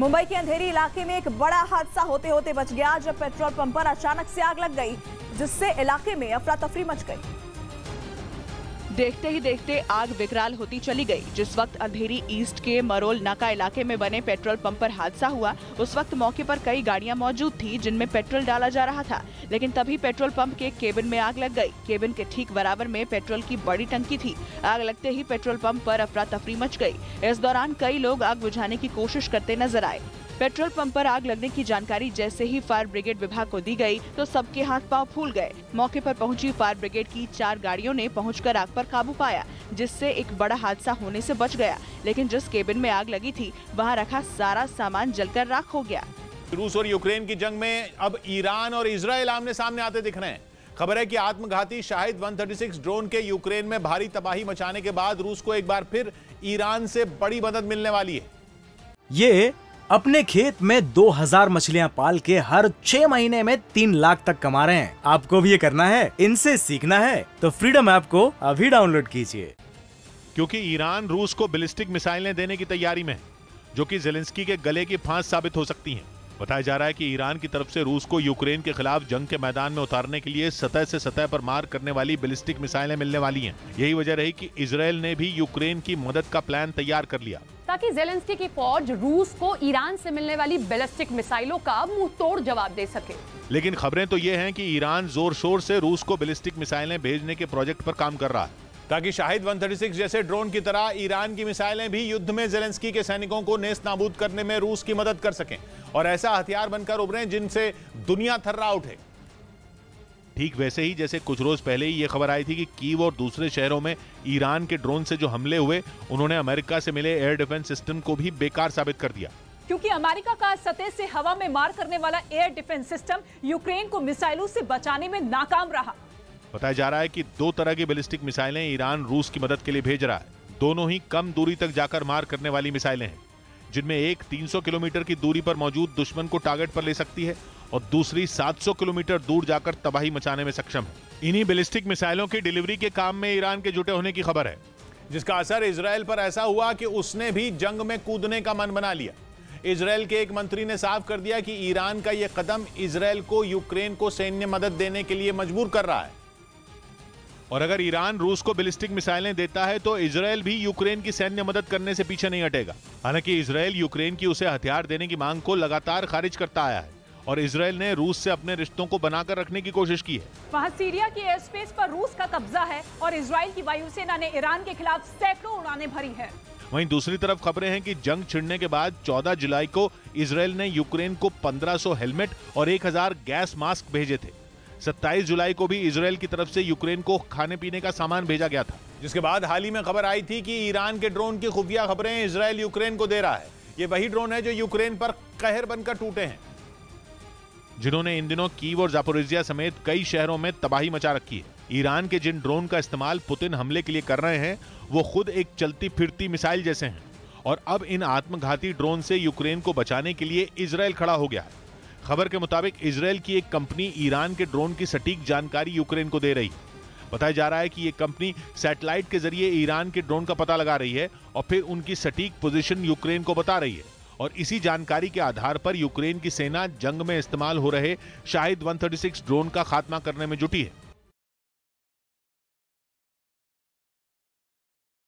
मुंबई के अंधेरी इलाके में एक बड़ा हादसा होते होते बच गया जब पेट्रोल पंप पर अचानक से आग लग गई, जिससे इलाके में अफरा तफरी मच गई। देखते ही देखते आग विकराल होती चली गई। जिस वक्त अंधेरी ईस्ट के मरोल नाका इलाके में बने पेट्रोल पंप पर हादसा हुआ, उस वक्त मौके पर कई गाड़ियां मौजूद थी जिनमें पेट्रोल डाला जा रहा था, लेकिन तभी पेट्रोल पंप के केबिन में आग लग गई। केबिन के ठीक बराबर में पेट्रोल की बड़ी टंकी थी। आग लगते ही पेट्रोल पंप पर अफरा तफरी मच गई। इस दौरान कई लोग आग बुझाने की कोशिश करते नजर आए। पेट्रोल पंप पर आग लगने की जानकारी जैसे ही फायर ब्रिगेड विभाग को दी गई तो सबके हाथ पांव फूल गए। मौके पर पहुंची फायर ब्रिगेड की 4 गाड़ियों ने पहुंचकर आग पर काबू पाया, जिससे एक बड़ा हादसा होने से बच गया। लेकिन जिस केबिन में आग लगी थी वहां रखा सारा सामान जलकर राख हो गया। रूस और यूक्रेन की जंग में अब ईरान और इजराइल आमने सामने आते दिख रहे हैं। खबर है कि आत्मघाती शाहिद 136 ड्रोन के यूक्रेन में भारी तबाही मचाने के बाद रूस को एक बार फिर ईरान से बड़ी मदद मिलने वाली है। ये अपने खेत में 2000 मछलियां पाल के हर 6 महीने में 3 लाख तक कमा रहे हैं। आपको भी ये करना है, इनसे सीखना है तो फ्रीडम ऐप को अभी डाउनलोड कीजिए। क्योंकि ईरान रूस को बैलिस्टिक मिसाइलें देने की तैयारी में है, जो कि ज़ेलेंस्की के गले की फांस साबित हो सकती हैं। बताया जा रहा है कि ईरान की तरफ से रूस को यूक्रेन के खिलाफ जंग के मैदान में उतारने के लिए सतह से सतह पर मार करने वाली बैलिस्टिक मिसाइलें मिलने वाली हैं। यही वजह रही कि इजराइल ने भी यूक्रेन की मदद का प्लान तैयार कर लिया, ताकि ज़ेलेंस्की की फौज रूस को ईरान से मिलने वाली बैलिस्टिक मिसाइलों का मुंह तोड़ जवाब दे सके। लेकिन खबरें तो ये हैं कि ईरान जोर शोर से रूस को बैलिस्टिक मिसाइलें भेजने के प्रोजेक्ट पर काम कर रहा है, ताकि शाहिद 136 जैसे ड्रोन की तरह ईरान की मिसाइलें भी युद्ध में ज़ेलेंस्की के सैनिकों को नेस्त नाबूद करने में रूस की मदद कर सकें और ऐसा हथियार बनकर उभरें जिनसे दुनिया थर्रा उठे। ठीक वैसे ही जैसे कुछ रोज पहले ही ये खबर आई थी कि कीव और दूसरे शहरों में ईरान के ड्रोन से जो हमले हुए, उन्होंने अमेरिका से मिले एयर डिफेंस सिस्टम को भी बेकार साबित कर दिया। क्योंकि अमेरिका का सतह से हवा में मार करने वाला एयर डिफेंस सिस्टम यूक्रेन को मिसाइलों से बचाने में नाकाम रहा। बताया जा रहा है कि 2 तरह की बैलिस्टिक मिसाइलें ईरान रूस की मदद के लिए भेज रहा है। दोनों ही कम दूरी तक जाकर मार करने वाली मिसाइलें हैं, जिनमें एक 300 किलोमीटर की दूरी पर मौजूद दुश्मन को टारगेट पर ले सकती है और दूसरी 700 किलोमीटर दूर जाकर तबाही मचाने में सक्षम है। इन्हीं बैलिस्टिक मिसाइलों की डिलीवरी के काम में ईरान के जुटे होने की खबर है, जिसका असर इजराइल पर ऐसा हुआ कि उसने भी जंग में कूदने का मन बना लिया। इजराइल के एक मंत्री ने साफ कर दिया कि ईरान का यह कदम इजराइल को यूक्रेन को सैन्य मदद देने के लिए मजबूर कर रहा है, और अगर ईरान रूस को बैलिस्टिक मिसाइलें देता है तो इजराइल भी यूक्रेन की सैन्य मदद करने से पीछे नहीं हटेगा। हालांकि इजराइल यूक्रेन की उसे हथियार देने की मांग को लगातार खारिज करता आया है और इजराइल ने रूस से अपने रिश्तों को बनाकर रखने की कोशिश की है। वहाँ सीरिया की एयर स्पेस पर रूस का कब्जा है और इजराइल की वायुसेना ने ईरान के खिलाफ सैकड़ों उड़ानें भरी है। वहीं दूसरी तरफ खबरें हैं कि जंग छिड़ने के बाद 14 जुलाई को इजराइल ने यूक्रेन को 1500 हेलमेट और 1000 गैस मास्क भेजे थे। 27 जुलाई को भी इजराइल की तरफ से यूक्रेन को खाने पीने का सामान भेजा गया था, जिसके बाद हाल ही में खबर आई थी कि ईरान के ड्रोन की खुफिया खबरें इजराइल यूक्रेन को दे रहा है। ये वही ड्रोन है जो यूक्रेन पर कहर बनकर टूटे हैं, जिन्होंने इन दिनों कीव और जापोरिजिया समेत कई शहरों में तबाही मचा रखी है। ईरान के जिन ड्रोन का इस्तेमाल पुतिन हमले के लिए कर रहे हैं, वो खुद एक चलती फिरती मिसाइल जैसे हैं और अब इन आत्मघाती ड्रोन से यूक्रेन को बचाने के लिए इजराइल खड़ा हो गया है। खबर के मुताबिक इजराइल की एक कंपनी ईरान के ड्रोन की सटीक जानकारी यूक्रेन को दे रही है। बताया जा रहा है कि ये कंपनी सैटेलाइट के जरिए ईरान के ड्रोन का पता लगा रही है और फिर उनकी सटीक पोजीशन यूक्रेन को बता रही है, और इसी जानकारी के आधार पर यूक्रेन की सेना जंग में इस्तेमाल हो रहे शाहिद 136 ड्रोन का खात्मा करने में जुटी है।